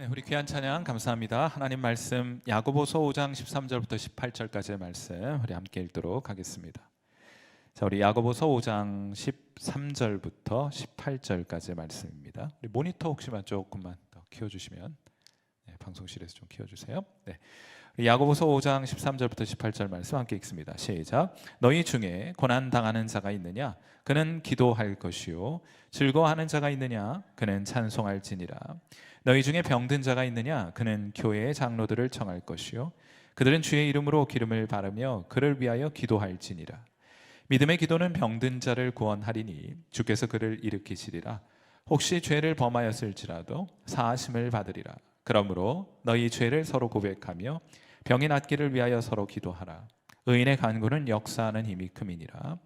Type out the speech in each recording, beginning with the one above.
네, 우리 귀한 찬양 감사합니다. 하나님 말씀 야고보서 5장 13절부터 18절까지의 말씀 우리 함께 읽도록 하겠습니다. 자, 우리 야고보서 5장 13절부터 18절까지의 말씀입니다. 우리 모니터 혹시만 조금만 더 키워주시면, 방송실에서 좀 키워주세요. 네. 야고보서 5장 13절부터 18절 말씀 함께 읽습니다. 시작. 너희 중에 고난 당하는 자가 있느냐? 그는 기도할 것이요. 즐거워하는 자가 있느냐? 그는 찬송할지니라. 너희 중에 병든 자가 있느냐? 그는 교회의 장로들을 청할 것이요. 그들은 주의 이름으로 기름을 바르며 그를 위하여 기도할지니라. 믿음의 기도는 병든 자를 구원하리니 주께서 그를 일으키시리라. 혹시 죄를 범하였을지라도 사하심을 받으리라. 그러므로 너희 죄를 서로 고백하며 병이 낫기를 위하여 서로 기도하라. 의인의 간구는 역사하는 힘이 큼이니라.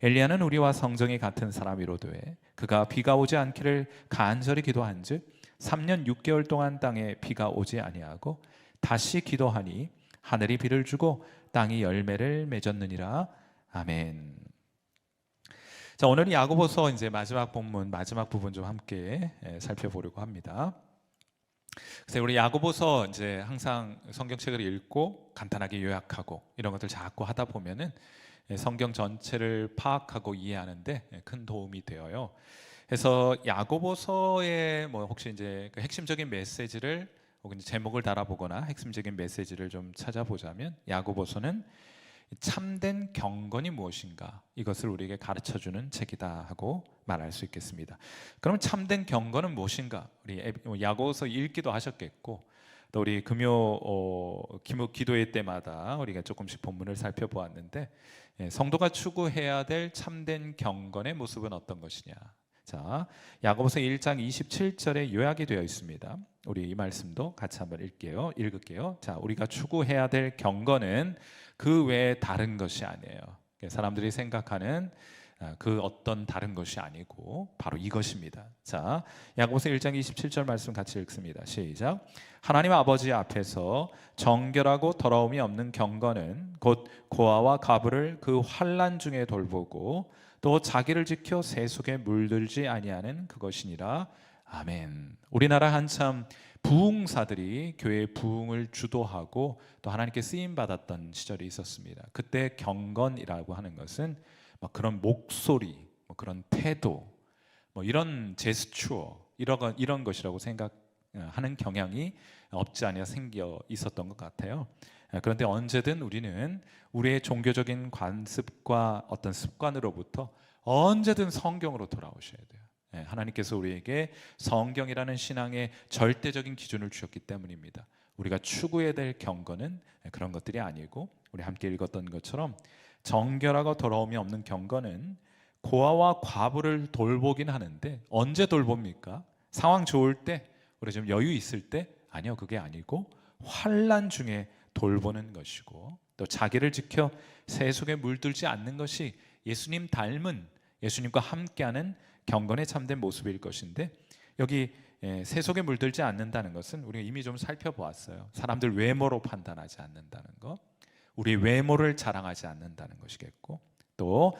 엘리야는 우리와 성정이 같은 사람이로되 그가 비가 오지 않기를 간절히 기도한즉 3년 6개월 동안 땅에 비가 오지 아니하고 다시 기도하니 하늘이 비를 주고 땅이 열매를 맺었느니라. 아멘. 자, 오늘은 야고보서 이제 마지막 본문 마지막 부분 좀 함께 살펴보려고 합니다. 그래서 우리 야고보서 이제 항상 성경책을 읽고 간단하게 요약하고 이런 것들 자꾸 하다 보면은 성경 전체를 파악하고 이해하는데 큰 도움이 되어요. 그래서 야고보서의 뭐 혹시 이제 그 핵심적인 메시지를 혹은 제목을 달아보거나 핵심적인 메시지를 좀 찾아보자면 야고보서는 참된 경건이 무엇인가 이것을 우리에게 가르쳐주는 책이다 하고 말할 수 있겠습니다. 그럼 참된 경건은 무엇인가? 우리 야고보서 읽기도 하셨겠고 또 우리 금요 기도회 때마다 우리가 조금씩 본문을 살펴보았는데 성도가 추구해야 될 참된 경건의 모습은 어떤 것이냐? 자, 야고보서 1장 27절에 요약이 되어 있습니다. 우리 이 말씀도 같이 한번 읽을게요. 자, 우리가 추구해야 될 경건은 그 외에 다른 것이 아니에요. 사람들이 생각하는 그 어떤 다른 것이 아니고 바로 이것입니다. 자, 야고보서 1장 27절 말씀 같이 읽습니다. 시작. 하나님 아버지 앞에서 정결하고 더러움이 없는 경건은 곧 고아와 가부를 그 환난 중에 돌보고 또 자기를 지켜 세속에 물들지 아니하는 그것이니라. 아멘. 우리나라 한참 부흥사들이 교회의 부흥을 주도하고 또 하나님께 쓰임 받았던 시절이 있었습니다. 그때 경건이라고 하는 것은 그런 목소리, 그런 태도, 이런 제스처 이런 것이라고 생각하는 경향이 없지 않아 생겨 있었던 것 같아요. 그런데 언제든 우리는 우리의 종교적인 관습과 어떤 습관으로부터 언제든 성경으로 돌아오셔야 돼요. 하나님께서 우리에게 성경이라는 신앙의 절대적인 기준을 주셨기 때문입니다. 우리가 추구해야 될 경건은 그런 것들이 아니고 우리 함께 읽었던 것처럼 정결하고 더러움이 없는 경건은 고아와 과부를 돌보긴 하는데 언제 돌봅니까? 상황 좋을 때, 우리 좀 여유 있을 때? 아니요, 그게 아니고 환난 중에 돌보는 것이고 또 자기를 지켜 세속에 물들지 않는 것이 예수님 닮은 예수님과 함께하는 경건의 참된 모습일 것인데 여기 세속에 물들지 않는다는 것은 우리가 이미 좀 살펴보았어요. 사람들 외모로 판단하지 않는다는 것, 우리 외모를 자랑하지 않는다는 것이겠고 또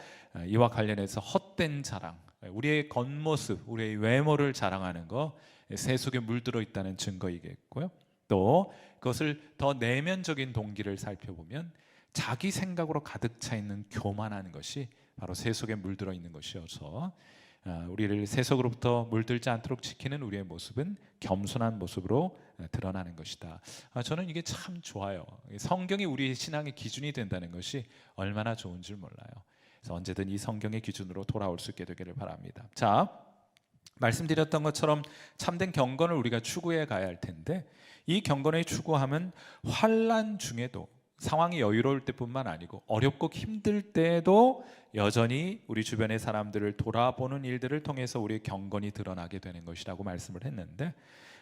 이와 관련해서 헛된 자랑, 우리의 겉모습, 우리의 외모를 자랑하는 거 세속에 물들어 있다는 증거이겠고요. 또 그것을 더 내면적인 동기를 살펴보면 자기 생각으로 가득 차 있는 교만하는 것이 바로 세속에 물들어 있는 것이어서 우리를 세속으로부터 물들지 않도록 지키는 우리의 모습은 겸손한 모습으로 드러나는 것이다. 저는 이게 참 좋아요. 성경이 우리 신앙의 기준이 된다는 것이 얼마나 좋은 줄 몰라요. 그래서 언제든 이 성경의 기준으로 돌아올 수 있게 되기를 바랍니다. 자, 말씀드렸던 것처럼 참된 경건을 우리가 추구해 가야 할 텐데 이 경건의 추구함은 환난 중에도 상황이 여유로울 때뿐만 아니고 어렵고 힘들 때에도 여전히 우리 주변의 사람들을 돌아보는 일들을 통해서 우리의 경건이 드러나게 되는 것이라고 말씀을 했는데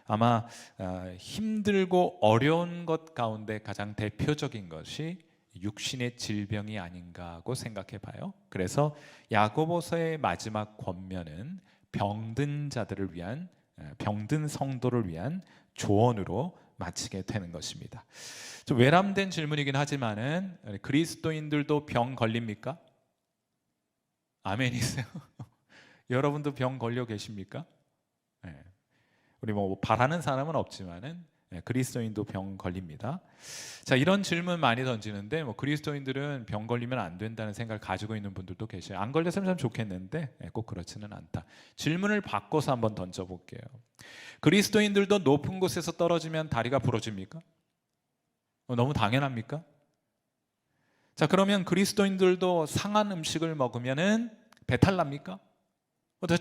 아마 힘들고 어려운 것 가운데 가장 대표적인 것이 육신의 질병이 아닌가 하고 생각해 봐요. 그래서 야고보서의 마지막 권면은 병든 자들을 위한, 병든 성도를 위한 조언으로 마치게 되는 것입니다. 좀 외람된 질문이긴 하지만은 그리스도인들도 병 걸립니까? 아멘이세요? 여러분도 병 걸려 계십니까? 네. 우리 뭐 바라는 사람은 없지만은 그리스도인도 병 걸립니다. 자, 이런 질문 많이 던지는데 뭐 그리스도인들은 병 걸리면 안 된다는 생각을 가지고 있는 분들도 계셔요. 안 걸렸으면 참 좋겠는데 꼭 그렇지는 않다. 질문을 바꿔서 한번 던져볼게요. 그리스도인들도 높은 곳에서 떨어지면 다리가 부러집니까? 너무 당연합니까? 자, 그러면 그리스도인들도 상한 음식을 먹으면은 배탈 납니까?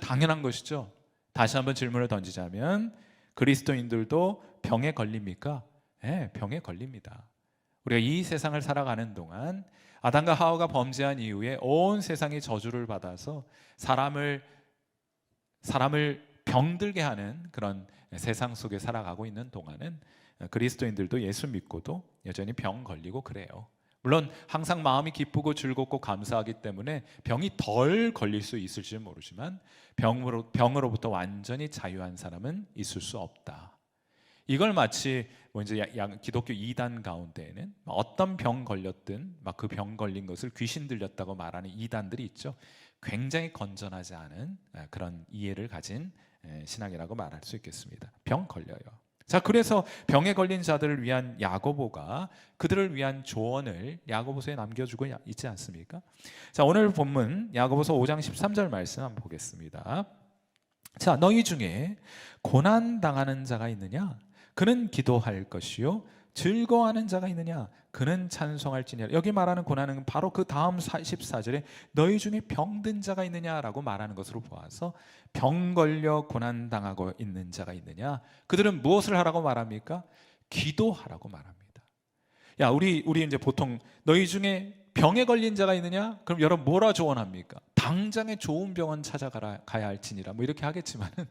당연한 것이죠. 다시 한번 질문을 던지자면 그리스도인들도 병에 걸립니까? 네, 병에 걸립니다. 우리가 이 세상을 살아가는 동안 아담과 하와가 범죄한 이후에 온 세상이 저주를 받아서 사람을 병들게 하는 그런 세상 속에 살아가고 있는 동안은 그리스도인들도 예수 믿고도 여전히 병 걸리고 그래요. 물론 항상 마음이 기쁘고 즐겁고 감사하기 때문에 병이 덜 걸릴 수 있을지 모르지만 병으로부터 완전히 자유한 사람은 있을 수 없다. 이걸 마치 뭐 이제 기독교 이단 가운데에는 어떤 병 걸렸든 막 그 병 걸린 것을 귀신 들렸다고 말하는 이단들이 있죠. 굉장히 건전하지 않은 그런 이해를 가진 신앙이라고 말할 수 있겠습니다. 병 걸려요. 자, 그래서 병에 걸린 자들을 위한 야고보가 그들을 위한 조언을 야고보서에 남겨주고 있지 않습니까? 자, 오늘 본문 야고보서 5장 13절 말씀 한번 보겠습니다. 자, 너희 중에 고난 당하는 자가 있느냐? 그는 기도할 것이요 즐거워하는 자가 있느냐? 그는 찬송할지니라. 여기 말하는 고난은 바로 그 다음 14절에 너희 중에 병든 자가 있느냐라고 말하는 것으로 보아서 병 걸려 고난 당하고 있는 자가 있느냐? 그들은 무엇을 하라고 말합니까? 기도하라고 말합니다. 야, 우리 이제 보통 너희 중에 병에 걸린 자가 있느냐? 그럼 여러분 뭐라 조언합니까? 당장에 좋은 병원 찾아가야 할지니라 뭐 이렇게 하겠지만은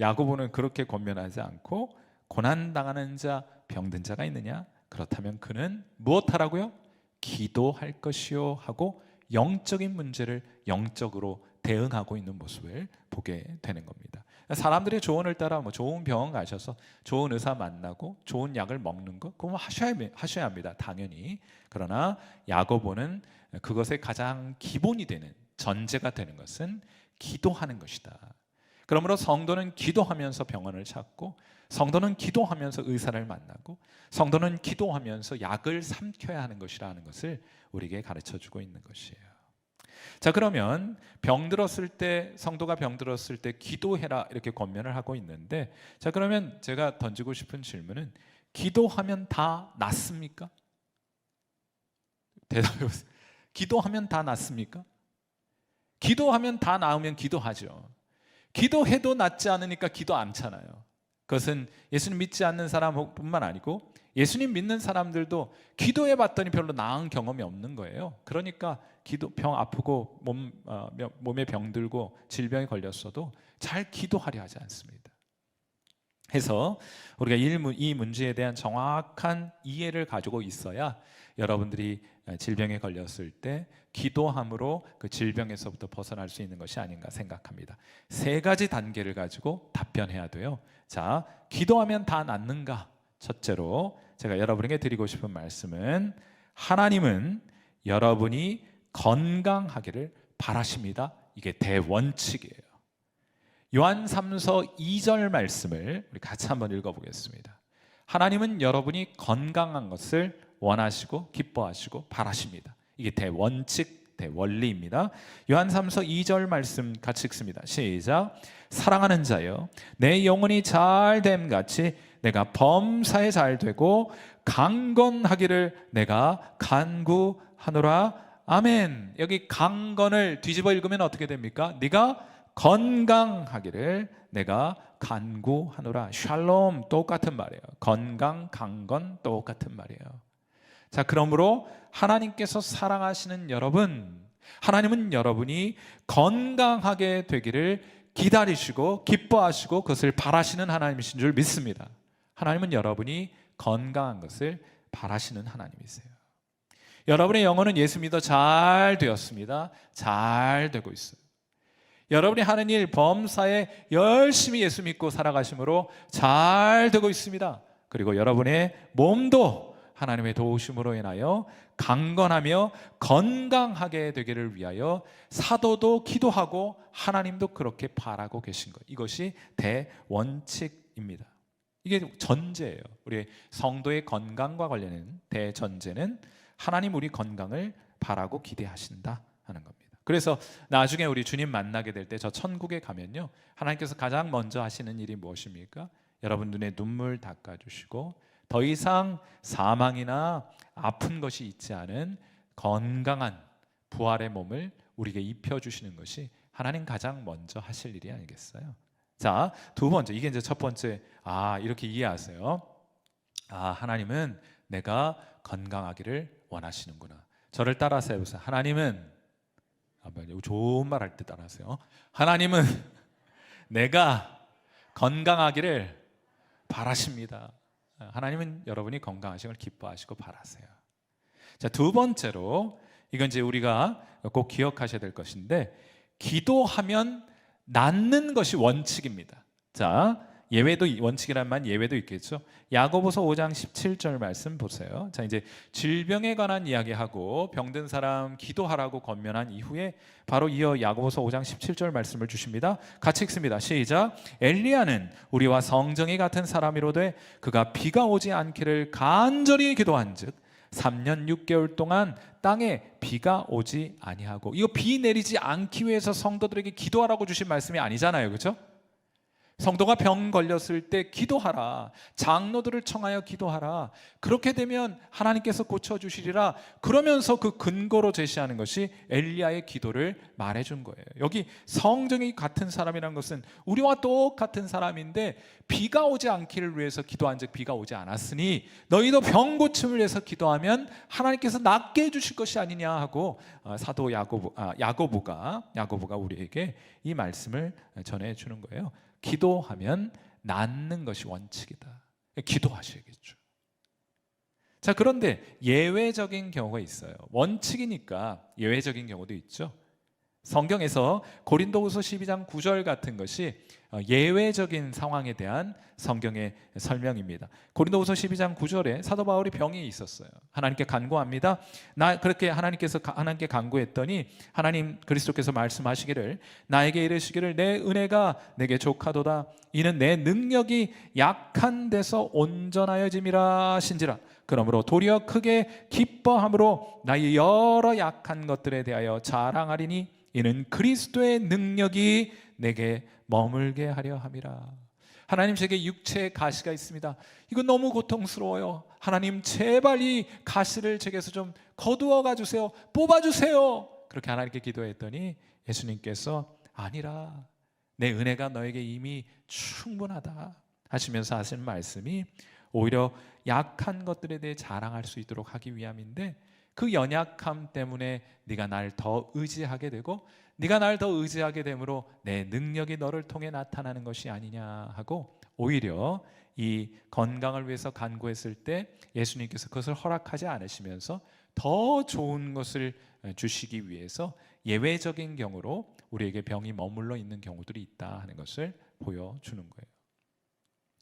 야고보는 그렇게 권면하지 않고 고난 당하는 자, 병든 자가 있느냐? 그렇다면 그는 무엇하라고요? 기도할 것이요 하고 영적인 문제를 영적으로 대응하고 있는 모습을 보게 되는 겁니다. 사람들의 조언을 따라 뭐 좋은 병원 가셔서 좋은 의사 만나고 좋은 약을 먹는 것 그거 하셔야 합니다. 당연히. 그러나 야고보는 그것의 가장 기본이 되는 전제가 되는 것은 기도하는 것이다. 그러므로 성도는 기도하면서 병원을 찾고 성도는 기도하면서 의사를 만나고 성도는 기도하면서 약을 삼켜야 하는 것이라는 것을 우리에게 가르쳐주고 있는 것이에요. 자, 그러면 병들었을 때 성도가 병들었을 때 기도해라 이렇게 권면을 하고 있는데 자, 그러면 제가 던지고 싶은 질문은 기도하면 다 낫습니까? 대답해 보세요. 기도하면 다 낫습니까? 기도하면 다 나으면 기도하죠. 기도해도 낫지 않으니까 기도 안 차나요. 그것은 예수님 믿지 않는 사람뿐만 아니고 예수님 믿는 사람들도 기도해 봤더니 별로 나은 경험이 없는 거예요. 그러니까 병 아프고 몸에 병들고 질병에 걸렸어도 잘 기도하려 하지 않습니다. 해서 우리가 이 문제에 대한 정확한 이해를 가지고 있어야 여러분들이 질병에 걸렸을 때 기도함으로 그 질병에서부터 벗어날 수 있는 것이 아닌가 생각합니다. 3가지 단계를 가지고 답변해야 돼요. 자, 기도하면 다 낫는가? 첫째로 제가 여러분에게 드리고 싶은 말씀은 하나님은 여러분이 건강하기를 바라십니다. 이게 대원칙이에요. 요한 3서 2절 말씀을 우리 같이 한번 읽어보겠습니다. 하나님은 여러분이 건강한 것을 원하시고 기뻐하시고 바라십니다. 이게 대원칙, 대원리입니다. 요한 3서 2절 말씀 같이 읽습니다. 시작. 사랑하는 자여, 내 영혼이 잘됨 같이 내가 범사에 잘되고 강건하기를 내가 간구하노라. 아멘. 여기 강건을 뒤집어 읽으면 어떻게 됩니까? 네가 건강하기를 내가 간구하노라. 샬롬 똑같은 말이에요. 건강, 강건 똑같은 말이에요. 자, 그러므로 하나님께서 사랑하시는 여러분, 하나님은 여러분이 건강하게 되기를 기다리시고 기뻐하시고 그것을 바라시는 하나님이신 줄 믿습니다. 하나님은 여러분이 건강한 것을 바라시는 하나님이세요. 여러분의 영혼은 예수 믿어 잘 되었습니다. 잘 되고 있어요. 여러분이 하는 일 범사에 열심히 예수 믿고 살아가심으로 잘 되고 있습니다. 그리고 여러분의 몸도 하나님의 도우심으로 인하여 강건하며 건강하게 되기를 위하여 사도도 기도하고 하나님도 그렇게 바라고 계신 것. 이것이 대원칙입니다. 이게 전제예요. 우리 성도의 건강과 관련된 대전제는 하나님 우리 건강을 바라고 기대하신다 하는 겁니다. 그래서 나중에 우리 주님 만나게 될 때 저 천국에 가면요, 하나님께서 가장 먼저 하시는 일이 무엇입니까? 여러분 눈에 눈물 닦아주시고 더 이상 사망이나 아픈 것이 있지 않은 건강한 부활의 몸을 우리에게 입혀주시는 것이 하나님 가장 먼저 하실 일이 아니겠어요? 자, 두 번째, 이게 이제 첫 번째, 이렇게 이해하세요. 하나님은 내가 건강하기를 원하시는구나. 저를 따라서 해보세요. 하나님은, 좋은 말 할 때 따라하세요. 하나님은 내가 건강하기를 바라십니다. 하나님은 여러분이 건강하심을 기뻐하시고 바라세요. 자, 두 번째로, 이건 이제 우리가 꼭 기억하셔야 될 것인데, 기도하면 낫는 것이 원칙입니다. 자, 예외도, 원칙이란 말 예외도 있겠죠. 야고보서 5장 17절 말씀 보세요. 자, 이제 질병에 관한 이야기하고 병든 사람 기도하라고 권면한 이후에 바로 이어 야고보서 5장 17절 말씀을 주십니다. 같이 읽습니다. 시작. 엘리야는 우리와 성정이 같은 사람이로되 그가 비가 오지 않기를 간절히 기도한즉 3년 6개월 동안 땅에 비가 오지 아니하고, 이거 비 내리지 않기 위해서 성도들에게 기도하라고 주신 말씀이 아니잖아요, 그렇죠? 성도가 병 걸렸을 때 기도하라, 장로들을 청하여 기도하라, 그렇게 되면 하나님께서 고쳐주시리라, 그러면서 그 근거로 제시하는 것이 엘리야의 기도를 말해준 거예요. 여기 성정이 같은 사람이라는 것은 우리와 똑같은 사람인데 비가 오지 않기를 위해서 기도한 즉 비가 오지 않았으니 너희도 병 고침을 위해서 기도하면 하나님께서 낫게 해주실 것이 아니냐 하고 사도 야고보가 우리에게 이 말씀을 전해주는 거예요. 기도하면 낫는 것이 원칙이다. 기도하셔야겠죠. 자, 그런데 예외적인 경우가 있어요. 원칙이니까 예외적인 경우도 있죠. 성경에서 고린도후서 12장 9절 같은 것이 예외적인 상황에 대한 성경의 설명입니다. 고린도후서 12장 9절에 사도 바울이 병이 있었어요. 하나님께 간구합니다. 그렇게 하나님께 간구했더니 하나님 그리스도께서 말씀하시기를 나에게 이르시기를 내 은혜가 내게 족하도다. 이는 내 능력이 약한 데서 온전하여짐이라 하신지라. 그러므로 도리어 크게 기뻐함으로 나의 여러 약한 것들에 대하여 자랑하리니 이는 그리스도의 능력이 내게 머물게 하려 함이라. 하나님, 제게 육체에 가시가 있습니다. 이거 너무 고통스러워요. 하나님 제발 이 가시를 제게서 좀 거두어 가주세요. 뽑아주세요. 그렇게 하나님께 기도했더니 예수님께서 아니라 내 은혜가 너에게 이미 충분하다 하시면서 하신 말씀이 오히려 약한 것들에 대해 자랑할 수 있도록 하기 위함인데, 그 연약함 때문에 네가 날 더 의지하게 되고 네가 날 더 의지하게 되므로 내 능력이 너를 통해 나타나는 것이 아니냐 하고, 오히려 이 건강을 위해서 간구했을 때 예수님께서 그것을 허락하지 않으시면서 더 좋은 것을 주시기 위해서 예외적인 경우로 우리에게 병이 머물러 있는 경우들이 있다 하는 것을 보여주는 거예요.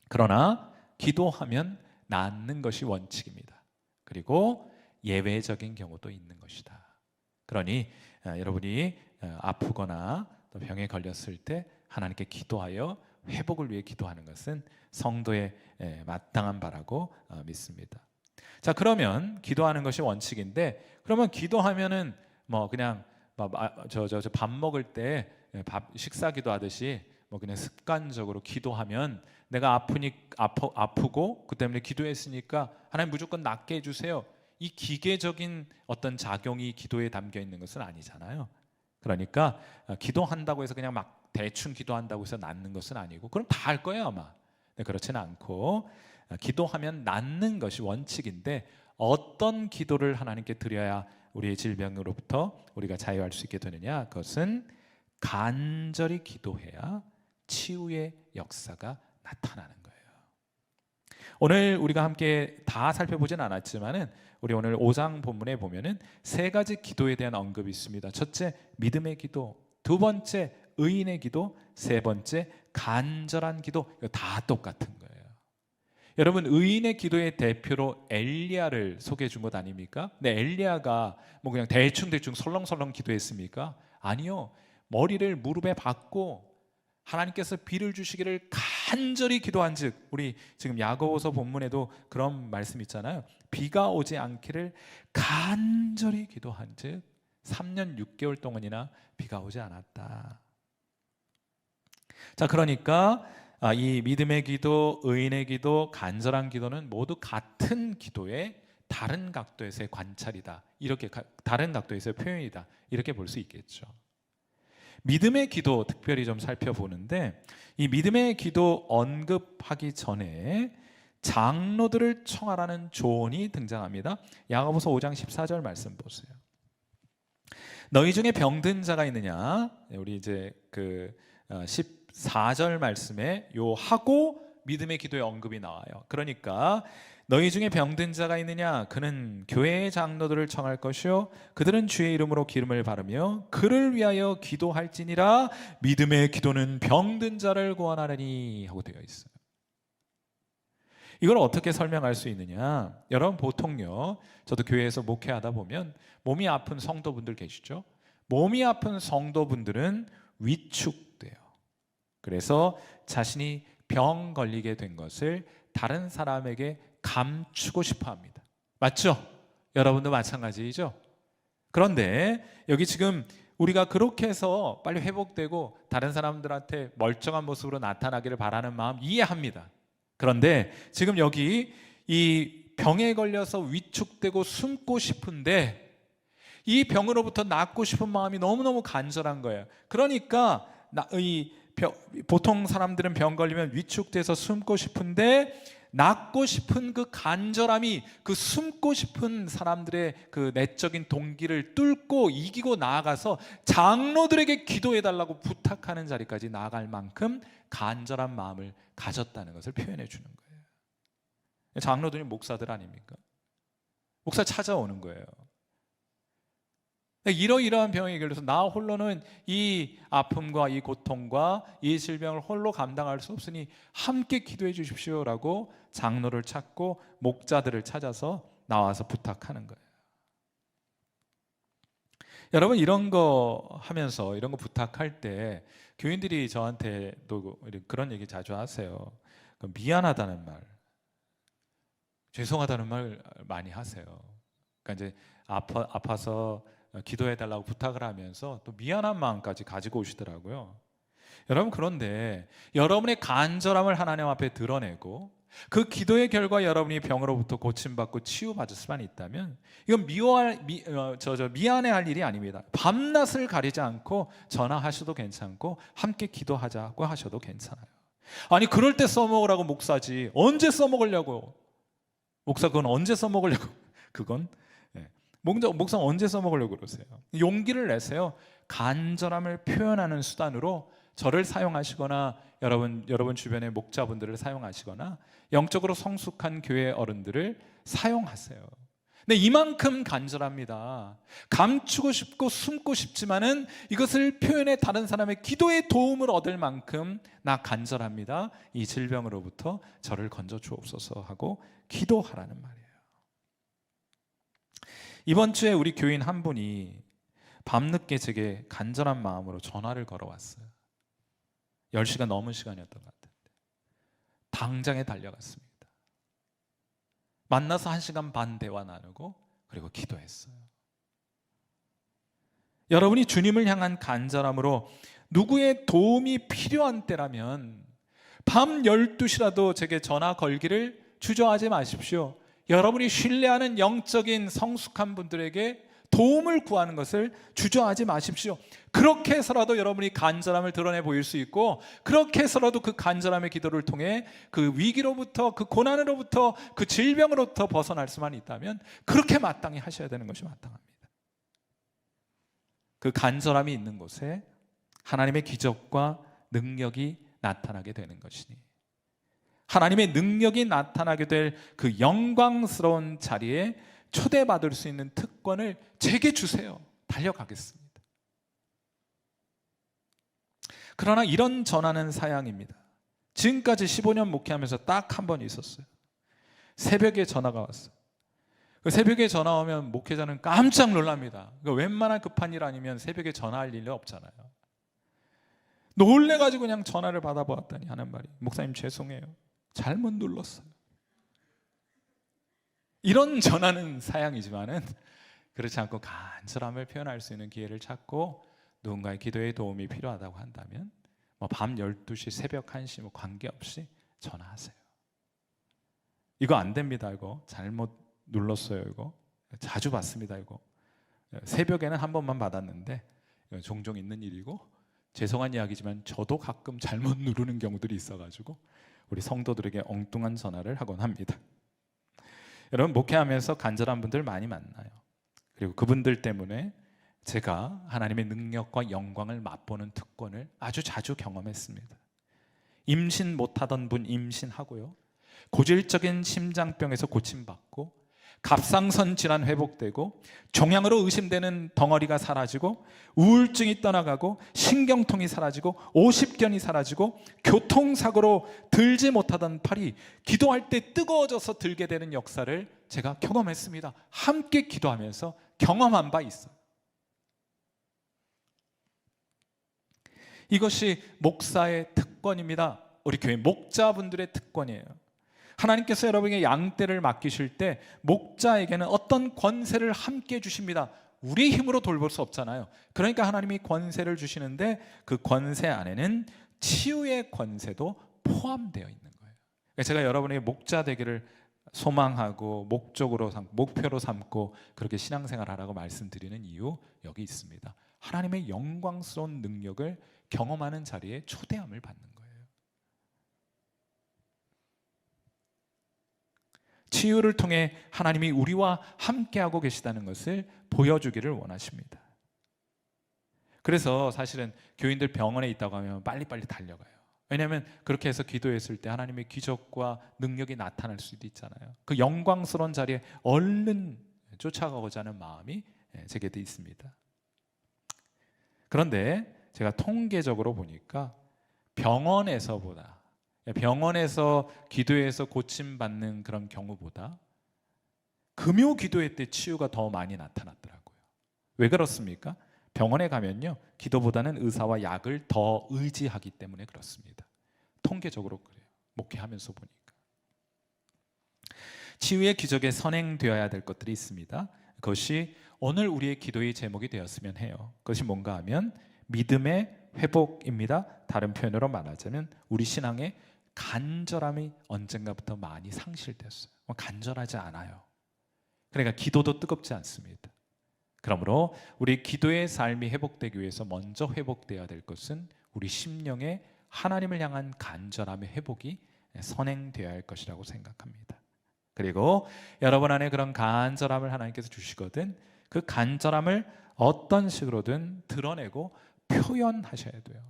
그러나 기도하면 낫는 것이 원칙입니다. 그리고 예외적인 경우도 있는 것이다. 그러니 여러분이 아프거나 또 병에 걸렸을 때 하나님께 기도하여 회복을 위해 기도하는 것은 성도의 마땅한 바라고 믿습니다. 자, 그러면 기도하는 것이 원칙인데, 그러면 기도하면은 뭐 그냥 밥 먹을 때 식사 기도하듯이 뭐 그냥 습관적으로 기도하면 내가 아프고 그 때문에 기도했으니까 하나님 무조건 낫게 해주세요, 이 기계적인 어떤 작용이 기도에 담겨 있는 것은 아니잖아요. 그러니까 기도한다고 해서 그냥 막 대충 기도한다고 해서 낫는 것은 아니고, 그럼 다 할 거예요 아마. 그렇지는 않고 기도하면 낫는 것이 원칙인데, 어떤 기도를 하나님께 드려야 우리의 질병으로부터 우리가 자유할 수 있게 되느냐, 그것은 간절히 기도해야 치유의 역사가 나타나는 거예요. 오늘 우리가 함께 다 살펴보진 않았지만은 우리 오늘 5장 본문에 보면은 세 가지 기도에 대한 언급이 있습니다. 첫째, 믿음의 기도. 두 번째, 의인의 기도. 세 번째, 간절한 기도. 이거 다 똑같은 거예요. 여러분, 의인의 기도의 대표로 엘리야를 소개해 준 것 아닙니까? 근데 엘리야가 뭐 그냥 대충 설렁설렁 기도했습니까? 아니요. 머리를 무릎에 박고 하나님께서 비를 주시기를 간절히 기도한즉, 우리 지금 야고보서 본문에도 그런 말씀 있잖아요. 비가 오지 않기를 간절히 기도한즉 3년 6개월 동안이나 비가 오지 않았다. 자, 그러니까 이 믿음의 기도, 의인의 기도, 간절한 기도는 모두 같은 기도의 다른 각도에서의 관찰이다. 이렇게 다른 각도에서의 표현이다. 이렇게 볼 수 있겠죠. 믿음의 기도 특별히 좀 살펴보는데, 이 믿음의 기도 언급하기 전에 장로들을 청하라는 조언이 등장합니다. 야고보서 5장 14절 말씀 보세요. 너희 중에 병든 자가 있느냐? 우리 이제 14절 말씀에 요 하고 믿음의 기도의 언급이 나와요. 그러니까 너희 중에 병든 자가 있느냐? 그는 교회의 장로들을 청할 것이요 그들은 주의 이름으로 기름을 바르며 그를 위하여 기도할지니라. 믿음의 기도는 병든 자를 구원하느니 하고 되어 있어요. 이걸 어떻게 설명할 수 있느냐? 여러분, 보통요, 저도 교회에서 목회하다 보면 몸이 아픈 성도분들 계시죠? 몸이 아픈 성도분들은 위축돼요. 그래서 자신이 병 걸리게 된 것을 다른 사람에게 감추고 싶어 합니다. 맞죠? 여러분도 마찬가지죠? 그런데 여기 지금 우리가 그렇게 해서 빨리 회복되고 다른 사람들한테 멀쩡한 모습으로 나타나기를 바라는 마음 이해합니다. 그런데 지금 여기 이 병에 걸려서 위축되고 숨고 싶은데 이 병으로부터 낫고 싶은 마음이 너무너무 간절한 거예요. 그러니까 보통 사람들은 병 걸리면 위축돼서 숨고 싶은데 낫고 싶은 그 간절함이 그 숨고 싶은 사람들의 그 내적인 동기를 뚫고 이기고 나아가서 장로들에게 기도해 달라고 부탁하는 자리까지 나아갈 만큼 간절한 마음을 가졌다는 것을 표현해 주는 거예요. 장로들이 목사들 아닙니까? 목사 찾아오는 거예요. 이러이러한 병에 걸려서 나 홀로는 이 아픔과 이 고통과 이 질병을 홀로 감당할 수 없으니 함께 기도해 주십시오라고 장로를 찾고 목자들을 찾아서 나와서 부탁하는 거예요. 여러분, 이런 거 하면서 이런 거 부탁할 때 교인들이 저한테도 그런 얘기 자주 하세요. 미안하다는 말, 죄송하다는 말 많이 하세요. 그러니까 이제 아파서 기도해 달라고 부탁을 하면서 또 미안한 마음까지 가지고 오시더라고요. 여러분, 그런데 여러분의 간절함을 하나님 앞에 드러내고 그 기도의 결과 여러분이 병으로부터 고침받고 치유받을 수만 있다면 이건 미안해할 일이 아닙니다. 밤낮을 가리지 않고 전화하셔도 괜찮고 함께 기도하자고 하셔도 괜찮아요. 아니, 그럴 때 써먹으라고 목사지 언제 써먹으려고? 목사, 그건 언제 써먹으려고? 그건 목사 언제 써먹으려고 그러세요? 용기를 내세요. 간절함을 표현하는 수단으로 저를 사용하시거나 여러분 주변의 목자분들을 사용하시거나 영적으로 성숙한 교회 어른들을 사용하세요. 근데 이만큼 간절합니다. 감추고 싶고 숨고 싶지만은 이것을 표현해 다른 사람의 기도의 도움을 얻을 만큼 나 간절합니다. 이 질병으로부터 저를 건져 주옵소서 하고 기도하라는 말이에요. 이번 주에 우리 교인 한 분이 밤늦게 제게 간절한 마음으로 전화를 걸어왔어요. 10시가 넘은 시간이었던 것 같은데 당장에 달려갔습니다. 만나서 1시간 반 대화 나누고 그리고 기도했어요. 여러분이 주님을 향한 간절함으로 누구의 도움이 필요한 때라면 밤 12시라도 제게 전화 걸기를 주저하지 마십시오. 여러분이 신뢰하는 영적인 성숙한 분들에게 도움을 구하는 것을 주저하지 마십시오. 그렇게 해서라도 여러분이 간절함을 드러내 보일 수 있고, 그렇게 해서라도 그 간절함의 기도를 통해 그 위기로부터, 그 고난으로부터, 그 질병으로부터 벗어날 수만 있다면 그렇게 마땅히 하셔야 되는 것이 마땅합니다. 그 간절함이 있는 곳에 하나님의 기적과 능력이 나타나게 되는 것이니, 하나님의 능력이 나타나게 될 그 영광스러운 자리에 초대받을 수 있는 특권을 제게 주세요. 달려가겠습니다. 그러나 이런 전화는 사양입니다. 지금까지 15년 목회하면서 딱 한 번 있었어요. 새벽에 전화가 왔어요. 그 새벽에 전화 오면 목회자는 깜짝 놀랍니다. 웬만한 급한 일 아니면 새벽에 전화할 일이 없잖아요. 놀래가지고 그냥 전화를 받아보았더니 하는 말이, 목사님 죄송해요, 잘못 눌렀어요. 이런 전화는 사양이지만은 그렇지 않고 간절함을 표현할 수 있는 기회를 찾고 누군가의 기도에 도움이 필요하다고 한다면 밤 12시, 새벽 1시 관계없이 전화하세요. 이거 안 됩니다. 이거 잘못 눌렀어요. 이거 자주 받습니다. 이거 새벽에는 한 번만 받았는데 종종 있는 일이고, 죄송한 이야기지만 저도 가끔 잘못 누르는 경우들이 있어가지고 우리 성도들에게 엉뚱한 전화를 하곤 합니다. 여러분, 목회하면서 간절한 분들 많이 만나요. 그리고 그분들 때문에 제가 하나님의 능력과 영광을 맛보는 특권을 아주 자주 경험했습니다. 임신 못하던 분 임신하고요, 고질적인 심장병에서 고침받고, 갑상선 질환 회복되고, 종양으로 의심되는 덩어리가 사라지고, 우울증이 떠나가고, 신경통이 사라지고, 오십견이 사라지고, 교통사고로 들지 못하던 팔이 기도할 때 뜨거워져서 들게 되는 역사를 제가 경험했습니다. 함께 기도하면서 경험한 바 있어요. 이것이 목사의 특권입니다. 우리 교회 목자분들의 특권이에요. 하나님께서 여러분에게 양떼를 맡기실 때 목자에게는 어떤 권세를 함께 주십니다. 우리 힘으로 돌볼 수 없잖아요. 그러니까 하나님이 권세를 주시는데 그 권세 안에는 치유의 권세도 포함되어 있는 거예요. 제가 여러분에게 목자 되기를 소망하고 목표로 삼고 그렇게 신앙생활 하라고 말씀드리는 이유, 여기 있습니다. 하나님의 영광스러운 능력을 경험하는 자리에 초대함을 받는 거예요. 치유를 통해 하나님이 우리와 함께하고 계시다는 것을 보여주기를 원하십니다. 그래서 사실은 교인들 병원에 있다고 하면 빨리빨리 달려가요. 왜냐하면 그렇게 해서 기도했을 때 하나님의 기적과 능력이 나타날 수도 있잖아요. 그 영광스러운 자리에 얼른 쫓아가고자 하는 마음이 제게도 있습니다. 그런데 제가 통계적으로 보니까 병원에서 기도해서 고침받는 그런 경우보다 금요 기도회 때 치유가 더 많이 나타났더라고요. 왜 그렇습니까? 병원에 가면요, 기도보다는 의사와 약을 더 의지하기 때문에 그렇습니다. 통계적으로 그래요. 목회하면서 보니까. 치유의 기적에 선행되어야 될 것들이 있습니다. 그것이 오늘 우리의 기도의 제목이 되었으면 해요. 그것이 뭔가 하면 믿음의 회복입니다. 다른 표현으로 말하자면 우리 신앙의 간절함이 언젠가부터 많이 상실됐어요. 간절하지 않아요. 그러니까 기도도 뜨겁지 않습니다. 그러므로 우리 기도의 삶이 회복되기 위해서 먼저 회복되어야 될 것은 우리 심령의 하나님을 향한 간절함의 회복이 선행되어야 할 것이라고 생각합니다. 그리고 여러분 안에 그런 간절함을 하나님께서 주시거든 그 간절함을 어떤 식으로든 드러내고 표현하셔야 돼요.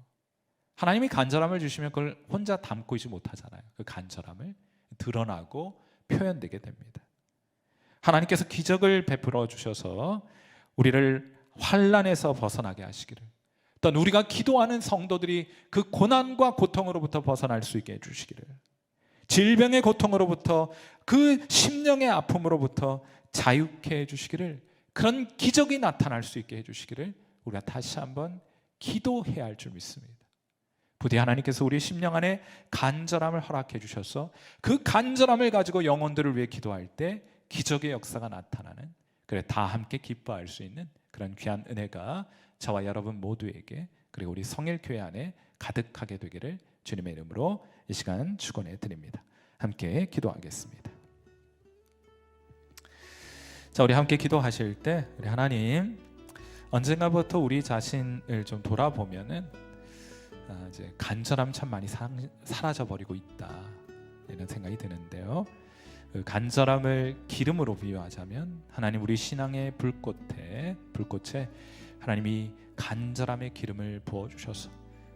하나님이 간절함을 주시면 그걸 혼자 담고 있지 못하잖아요. 그 간절함을 드러나고 표현되게 됩니다. 하나님께서 기적을 베풀어 주셔서 우리를 환난에서 벗어나게 하시기를, 또한 우리가 기도하는 성도들이 그 고난과 고통으로부터 벗어날 수 있게 해주시기를, 질병의 고통으로부터 그 심령의 아픔으로부터 자유케 해주시기를, 그런 기적이 나타날 수 있게 해주시기를 우리가 다시 한번 기도해야 할 줄 믿습니다. 부디 하나님께서 우리 심령 안에 간절함을 허락해 주셔서 그 간절함을 가지고 영혼들을 위해 기도할 때 기적의 역사가 나타나는, 그래 다 함께 기뻐할 수 있는 그런 귀한 은혜가 저와 여러분 모두에게, 그리고 우리 성일교회 안에 가득하게 되기를 주님의 이름으로 이 시간 축원해 드립니다. 함께 기도하겠습니다. 자, 우리 함께 기도하실 때 우리 하나님, 언젠가부터 우리 자신을 좀 돌아보면은 이제 간절함 참 많이 사라져 버리고 있다, 이런 생각이 드는데요. 그 간절함을 기름으로 비유하자면 하나님 우리 신앙의 불꽃에 하나님이 간절함의 기름을 부어주셔서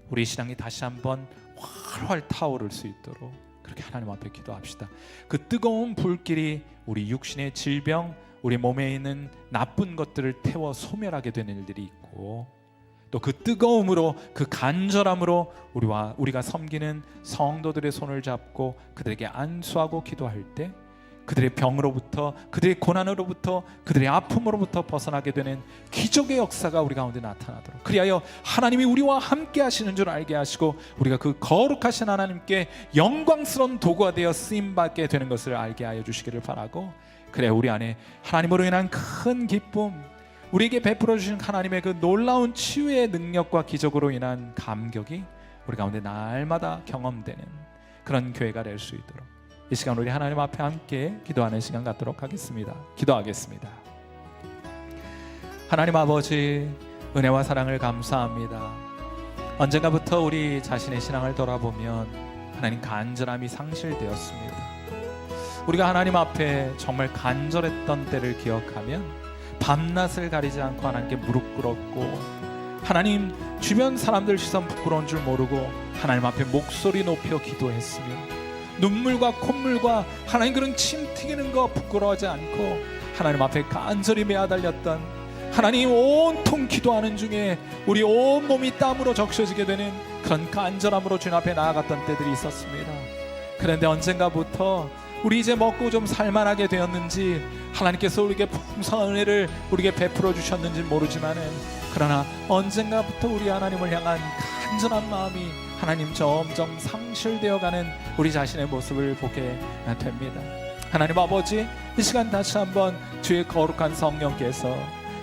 우리 신앙이 다시 한번 활활 타오를 수 있도록 그렇게 하나님 앞에 기도합시다. 그 뜨거운 불길이 우리 육신의 질병, 우리 몸에 있는 나쁜 것들을 태워 소멸하게 되는 일들이 있고, 또 그 뜨거움으로, 그 간절함으로 우리가 섬기는 성도들의 손을 잡고 그들에게 안수하고 기도할 때 그들의 병으로부터, 그들의 고난으로부터, 그들의 아픔으로부터 벗어나게 되는 기적의 역사가 우리 가운데 나타나도록, 그리하여 하나님이 우리와 함께 하시는 줄 알게 하시고 우리가 그 거룩하신 하나님께 영광스러운 도구가 되어 쓰임받게 되는 것을 알게 하여 주시기를 바라고, 그래 우리 안에 하나님으로 인한 큰 기쁨, 우리에게 베풀어 주신 하나님의 그 놀라운 치유의 능력과 기적으로 인한 감격이 우리 가운데 날마다 경험되는 그런 교회가 될 수 있도록 이 시간 우리 하나님 앞에 함께 기도하는 시간 갖도록 하겠습니다. 기도하겠습니다. 하나님 아버지, 은혜와 사랑을 감사합니다. 언젠가부터 우리 자신의 신앙을 돌아보면 하나님 간절함이 상실되었습니다. 우리가 하나님 앞에 정말 간절했던 때를 기억하면 밤낮을 가리지 않고 하나님께 무릎 꿇었고, 하나님 주변 사람들 시선 부끄러운 줄 모르고 하나님 앞에 목소리 높여 기도했으며, 눈물과 콧물과 하나님 그런 침 튀기는 거 부끄러워하지 않고 하나님 앞에 간절히 매달렸던, 하나님 온통 기도하는 중에 우리 온몸이 땀으로 적셔지게 되는 그런 간절함으로 주님 앞에 나아갔던 때들이 있었습니다. 그런데 언젠가부터 우리 이제 먹고 좀 살만하게 되었는지 하나님께서 우리에게 풍성한 은혜를 우리에게 베풀어 주셨는지 모르지만은, 그러나 언젠가부터 우리 하나님을 향한 간절한 마음이 하나님 점점 상실되어가는 우리 자신의 모습을 보게 됩니다. 하나님 아버지, 이 시간 다시 한번 주의 거룩한 성령께서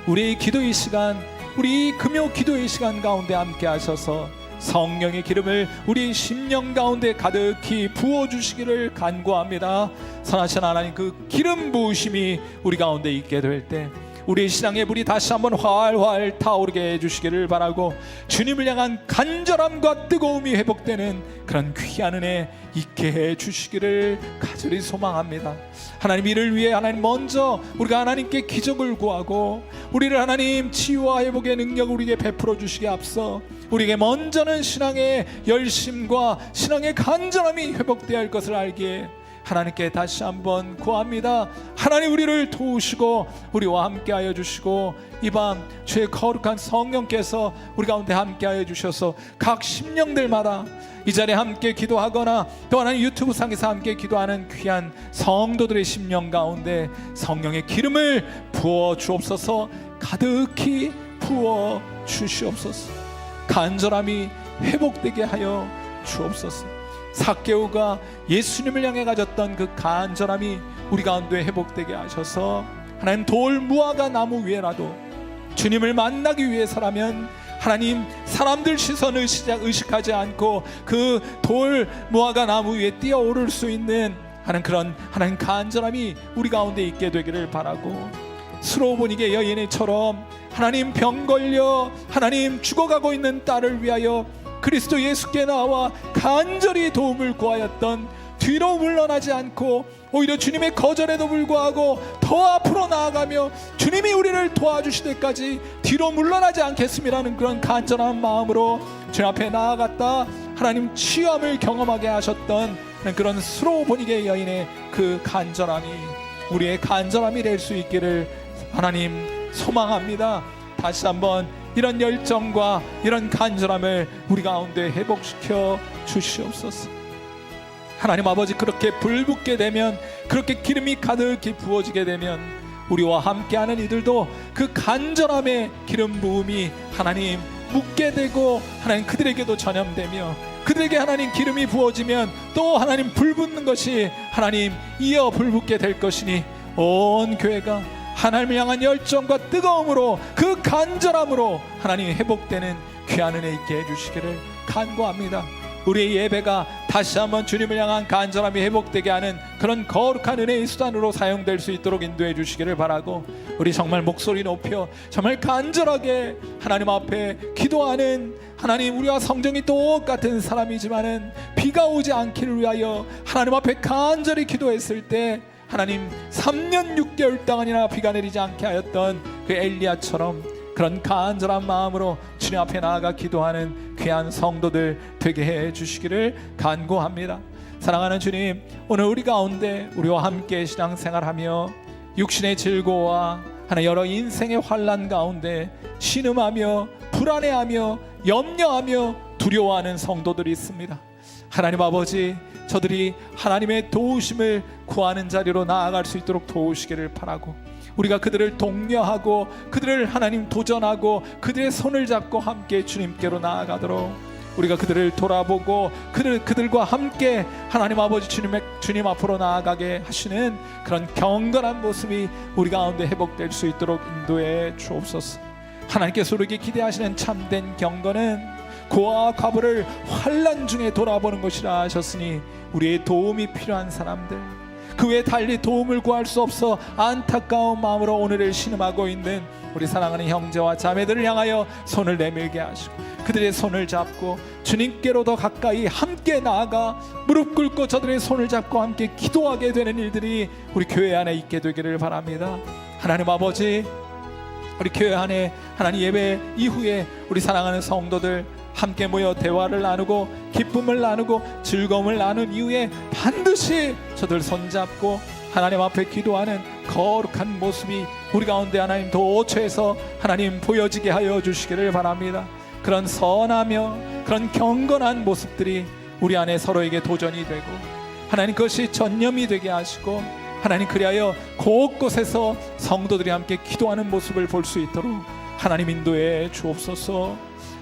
우리의 기도의 시간, 우리 금요 기도의 시간 가운데 함께 하셔서 성령의 기름을 우리 심령 가운데 가득히 부어주시기를 간구합니다. 선하신 하나님, 그 기름 부으심이 우리 가운데 있게 될 때 우리의 신앙의 불이 다시 한번 활활 타오르게 해주시기를 바라고, 주님을 향한 간절함과 뜨거움이 회복되는 그런 귀한 은혜 있게 해주시기를 간절히 소망합니다. 하나님, 이를 위해 하나님 먼저 우리가 하나님께 기적을 구하고 우리를 하나님 치유와 회복의 능력을 우리에게 베풀어 주시기에 앞서 우리에게 먼저는 신앙의 열심과 신앙의 간절함이 회복되어야 할 것을 알기에 하나님께 다시 한번 구합니다. 하나님, 우리를 도우시고 우리와 함께하여 주시고 이 밤 주의 거룩한 성령께서 우리 가운데 함께하여 주셔서 각 심령들마다 이 자리에 함께 기도하거나 또 하나님 유튜브 상에서 함께 기도하는 귀한 성도들의 심령 가운데 성령의 기름을 부어 주옵소서. 가득히 부어 주시옵소서. 간절함이 회복되게 하여 주옵소서. 삭개오가 예수님을 향해 가졌던 그 간절함이 우리 가운데 회복되게 하셔서 하나님, 돌 무화과 나무 위에라도 주님을 만나기 위해서라면 하나님 사람들 시선을 의식하지 않고 그 돌 무화과 나무 위에 뛰어오를 수 있는 하는 그런 하나님 간절함이 우리 가운데 있게 되기를 바라고, 스로보니게 여인처럼 하나님 병 걸려 하나님 죽어가고 있는 딸을 위하여 그리스도 예수께 나와 간절히 도움을 구하였던, 뒤로 물러나지 않고 오히려 주님의 거절에도 불구하고 더 앞으로 나아가며 주님이 우리를 도와주실 때까지 뒤로 물러나지 않겠음이라는 그런 간절한 마음으로 주님 앞에 나아갔다 하나님 치유함을 경험하게 하셨던 그런 스로보니게 여인의 그 간절함이 우리의 간절함이 될 수 있기를 하나님 소망합니다. 다시 한번 이런 열정과 이런 간절함을 우리 가운데 회복시켜 주시옵소서. 하나님 아버지, 그렇게 불붙게 되면, 그렇게 기름이 가득히 부어지게 되면 우리와 함께하는 이들도 그 간절함의 기름 부음이 하나님 묻게 되고 하나님 그들에게도 전염되며, 그들에게 하나님 기름이 부어지면 또 하나님 불붙는 것이 하나님 이어 불붙게 될 것이니 온 교회가 하나님을 향한 열정과 뜨거움으로 그 간절함으로 하나님 회복되는 귀한 은혜 있게 해주시기를 간구합니다. 우리의 예배가 다시 한번 주님을 향한 간절함이 회복되게 하는 그런 거룩한 은혜의 수단으로 사용될 수 있도록 인도해 주시기를 바라고, 우리 정말 목소리 높여 정말 간절하게 하나님 앞에 기도하는, 하나님 우리와 성정이 똑같은 사람이지만은 비가 오지 않기를 위하여 하나님 앞에 간절히 기도했을 때 하나님 3년 6개월 동안이나 비가 내리지 않게 하였던 그 엘리야처럼 그런 간절한 마음으로 주님 앞에 나아가 기도하는 귀한 성도들 되게 해 주시기를 간구합니다. 사랑하는 주님, 오늘 우리 가운데 우리와 함께 신앙생활하며 육신의 즐거움과 하나 여러 인생의 환난 가운데 신음하며 불안해하며 염려하며 두려워하는 성도들이 있습니다. 하나님 아버지, 저들이 하나님의 도우심을 구하는 자리로 나아갈 수 있도록 도우시기를 바라고, 우리가 그들을 독려하고 그들을 하나님 도전하고 그들의 손을 잡고 함께 주님께로 나아가도록, 우리가 그들을 돌아보고 그들과 함께 하나님 아버지 주님 앞으로 나아가게 하시는 그런 경건한 모습이 우리 가운데 회복될 수 있도록 인도해 주옵소서. 하나님께서 우리에게 기대하시는 참된 경건은 고아와 과부를 환난 중에 돌아보는 것이라 하셨으니, 우리의 도움이 필요한 사람들, 그 외에 달리 도움을 구할 수 없어 안타까운 마음으로 오늘을 신음하고 있는 우리 사랑하는 형제와 자매들을 향하여 손을 내밀게 하시고, 그들의 손을 잡고 주님께로 더 가까이 함께 나아가 무릎 꿇고 저들의 손을 잡고 함께 기도하게 되는 일들이 우리 교회 안에 있게 되기를 바랍니다. 하나님 아버지, 우리 교회 안에 하나님 예배 이후에 우리 사랑하는 성도들 함께 모여 대화를 나누고 기쁨을 나누고 즐거움을 나눈 이후에 반드시 저들 손잡고 하나님 앞에 기도하는 거룩한 모습이 우리 가운데 하나님 도처에서 하나님 보여지게 하여 주시기를 바랍니다. 그런 선하며 그런 경건한 모습들이 우리 안에 서로에게 도전이 되고, 하나님 그것이 전념이 되게 하시고, 하나님 그리하여 곳곳에서 성도들이 함께 기도하는 모습을 볼 수 있도록 하나님 인도해 주옵소서.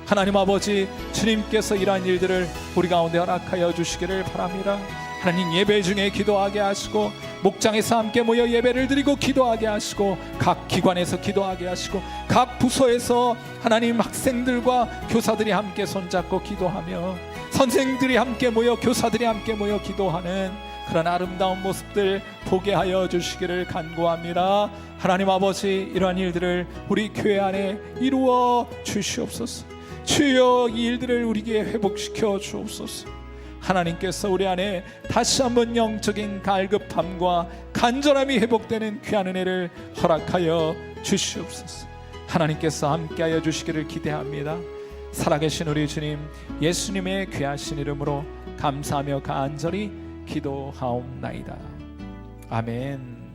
하나님 아버지, 주님께서 이러한 일들을 우리 가운데 허락하여 주시기를 바랍니다. 하나님 예배 중에 기도하게 하시고, 목장에서 함께 모여 예배를 드리고 기도하게 하시고, 각 기관에서 기도하게 하시고, 각 부서에서 하나님 학생들과 교사들이 함께 손잡고 기도하며, 선생들이 함께 모여 교사들이 함께 모여 기도하는 그런 아름다운 모습들 보게 하여 주시기를 간구합니다. 하나님 아버지, 이러한 일들을 우리 교회 안에 이루어 주시옵소서. 주여, 이 일들을 우리에게 회복시켜 주옵소서. 하나님께서 우리 안에 다시 한번 영적인 갈급함과 간절함이 회복되는 귀한 은혜를 허락하여 주시옵소서. 하나님께서 함께하여 주시기를 기대합니다. 살아계신 우리 주님, 예수님의 귀하신 이름으로 감사하며 간절히 기도하옵나이다. 아멘.